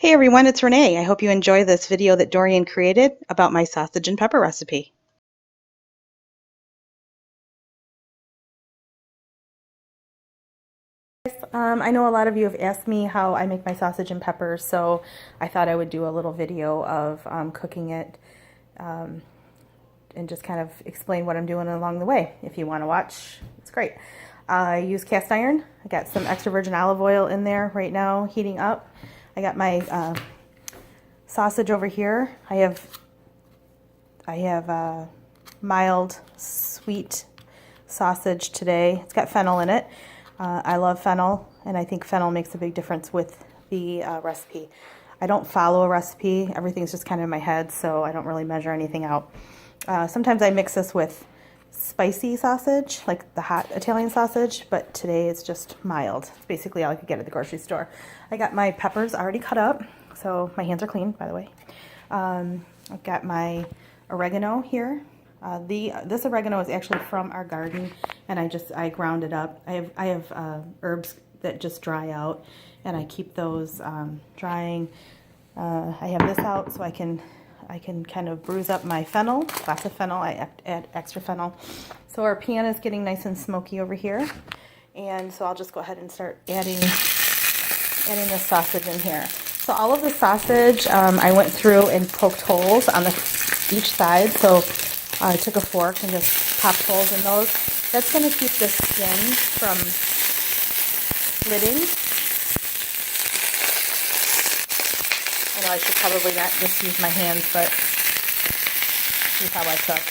Hey everyone, it's Renee. I hope you enjoy this video that Dorian created about my sausage and pepper recipe. I know a lot of you have asked me how I make my sausage and peppers, so I thought I would do a little video of cooking it and just kind of explain what I'm doing along the way. If you want to watch, it's great. I use cast iron. I got some extra virgin olive oil in there right now, heating up. I got my sausage over here. I have mild sweet sausage today. It's got fennel in it. I love fennel, and I think fennel makes a big difference with the recipe. I don't follow a recipe. Everything's just kind of in my head, so I don't really measure anything out. Sometimes I mix this with spicy sausage, like the hot Italian sausage, but today it's just mild. It's basically all I could get at the grocery store. I got my peppers already cut up, so my hands are clean, by the way. I've got my oregano here. This oregano is actually from our garden, and I ground it up. I have herbs that just dry out, and I keep those drying. I have this out so I can kind of bruise up my fennel. Lots of fennel. I add extra fennel. So our pan is getting nice and smoky over here, and so I'll just go ahead and start adding the sausage in here. So all of the sausage, I went through and poked holes on each side. So I took a fork and just popped holes in those. That's going to keep the skin from splitting. I know I should probably not just use my hands, but this is how I cook.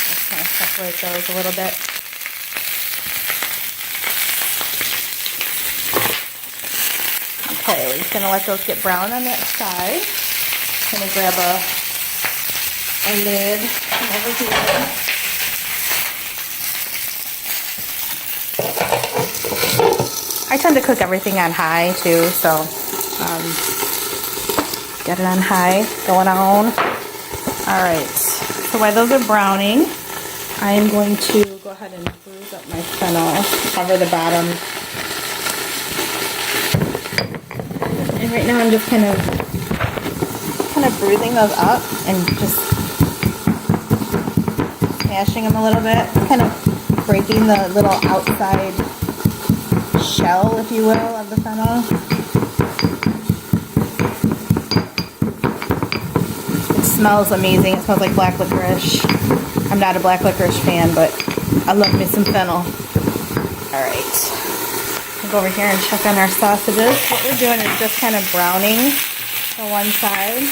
Just kind of separate those a little bit. Okay, we're just going to let those get brown on that side. I'm going to grab a lid from over here. I tend to cook everything on high too, so get it on high, going on. Alright, so while those are browning, I am going to go ahead and bruise up my fennel, cover the bottom. And right now I'm just kind of bruising those up and just smashing them a little bit, kind of breaking the little outside shell, if you will, of the fennel. It smells amazing. It smells like black licorice. I'm not a black licorice fan, but I love me some fennel. Alright. We'll go over here and check on our sausages. What we're doing is just kind of browning the one side.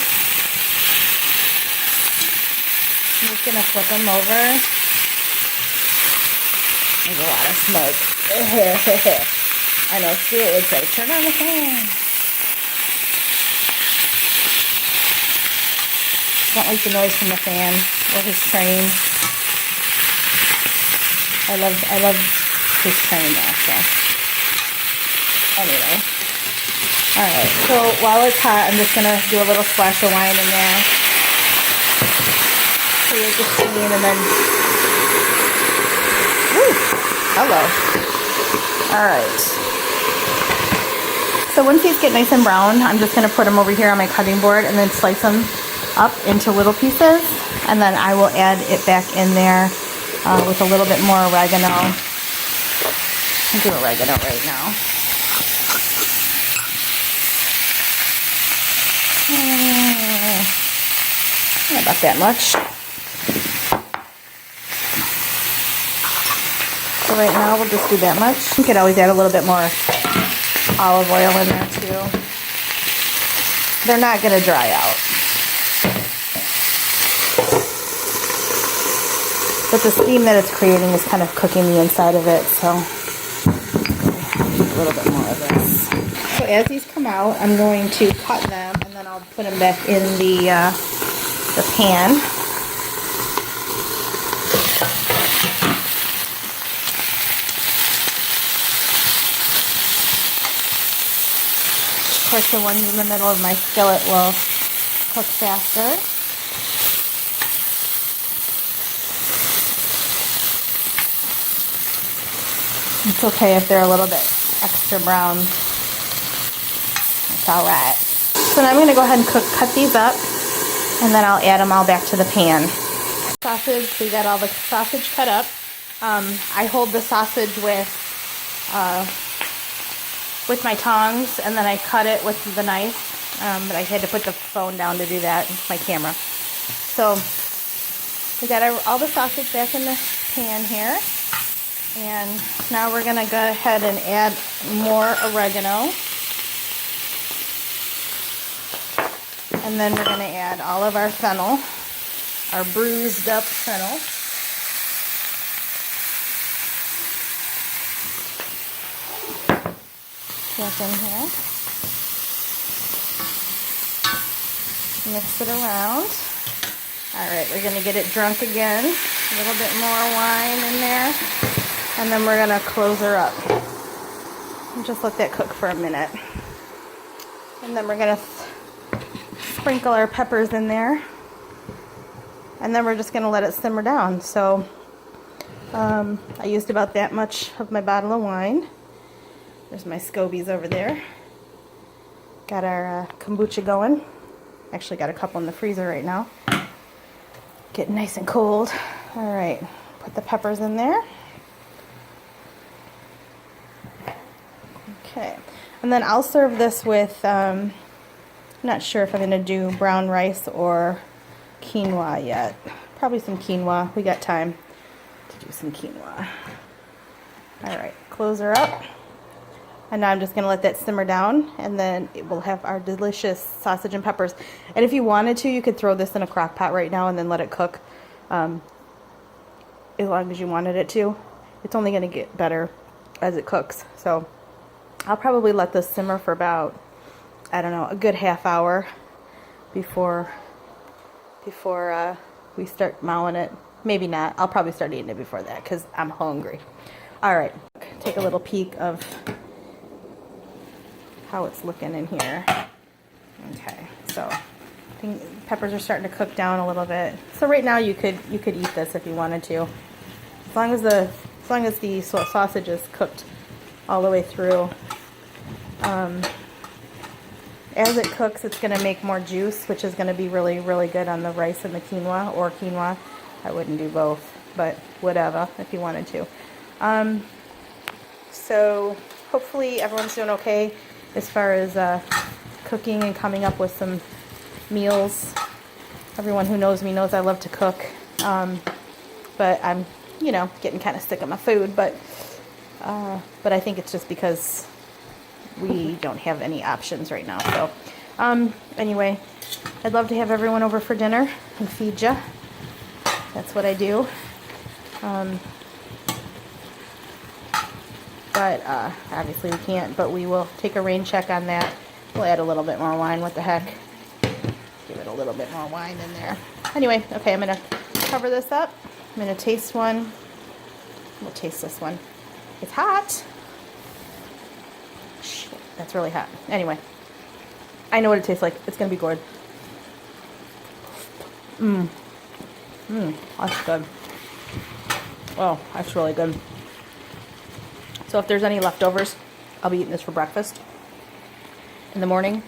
I'm just going to flip them over. There's a lot of smoke. I know Stuart would say, turn on the fan. Don't like the noise from the fan or his train. I love his train also. Anyway. Alright, so while it's hot, I'm just going to do a little splash of wine in there. Create the steam and then... Woo! Hello. Alright. So once these get nice and brown, I'm just going to put them over here on my cutting board and then slice them up into little pieces. And then I will add it back in there with a little bit more oregano. I'll do oregano right now. Not about that much. So right now we'll just do that much. You could always add a little bit more olive oil in there too. They're not going to dry out. But the steam that it's creating is kind of cooking the inside of it, so a little bit more of this. So as these come out, I'm going to cut them and then I'll put them back in the pan. Of course, the ones in the middle of my skillet will cook faster. It's okay if they're a little bit extra brown. It's all right. So now I'm going to go ahead and cut these up, and then I'll add them all back to the pan. Sausage, we got all the sausage cut up. I hold the sausage with my tongs, and then I cut it with the knife. But I had to put the phone down to do that, my camera. So we got all the sausage back in the pan here. And now we're going to go ahead and add more oregano. And then we're going to add all of our fennel, our bruised up fennel. Back in here. Mix it around. Alright, we're going to get it drunk again. A little bit more wine in there. And then we're going to close her up. And just let that cook for a minute. And then we're going to sprinkle our peppers in there. And then we're just going to let it simmer down. So I used about that much of my bottle of wine. There's my scobies over there. Got our kombucha going. Actually got a couple in the freezer right now. Getting nice and cold. Alright, put the peppers in there. Okay, and then I'll serve this with, I'm not sure if I'm going to do brown rice or quinoa yet. Probably some quinoa. We got time to do some quinoa. Alright, close her up. And now I'm just going to let that simmer down, and then it will have our delicious sausage and peppers. And if you wanted to, you could throw this in a crock pot right now and then let it cook as long as you wanted it to. It's only going to get better as it cooks. So I'll probably let this simmer for about, I don't know, a good half hour before we start mowing it. Maybe not. I'll probably start eating it before that because I'm hungry. All right, take a little peek of how it's looking in here. Okay, so I think peppers are starting to cook down a little bit. So right now you could eat this if you wanted to, as long as the sausage is cooked all the way through. As it cooks, it's going to make more juice, which is going to be really, really good on the rice and the quinoa, or quinoa. I wouldn't do both, but whatever, if you wanted to. So hopefully everyone's doing okay as far as cooking and coming up with some meals. Everyone who knows me knows I love to cook, but I'm, getting kind of sick of my food. But I think it's just because we don't have any options right now. So anyway, I'd love to have everyone over for dinner and feed you. That's what I do. But obviously we can't, but we will take a rain check on that. We'll add a little bit more wine. What the heck? Give it a little bit more wine in there. Anyway, okay, I'm going to cover this up. I'm going to taste one. We'll taste this one. It's hot. Shit, that's really hot. Anyway, I know what it tastes like. It's going to be good. That's good. Oh, that's really good. So if there's any leftovers, I'll be eating this for breakfast in the morning.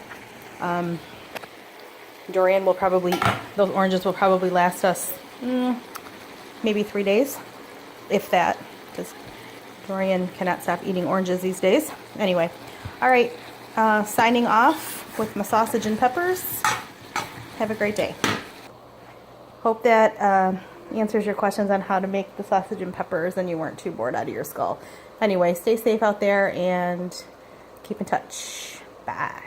Dorian will probably, those oranges will probably last us maybe 3 days, if that, because Dorian cannot stop eating oranges these days. Anyway, all right, signing off with my sausage and peppers. Have a great day. Hope that answers your questions on how to make the sausage and peppers and you weren't too bored out of your skull. Anyway, stay safe out there and keep in touch. Bye.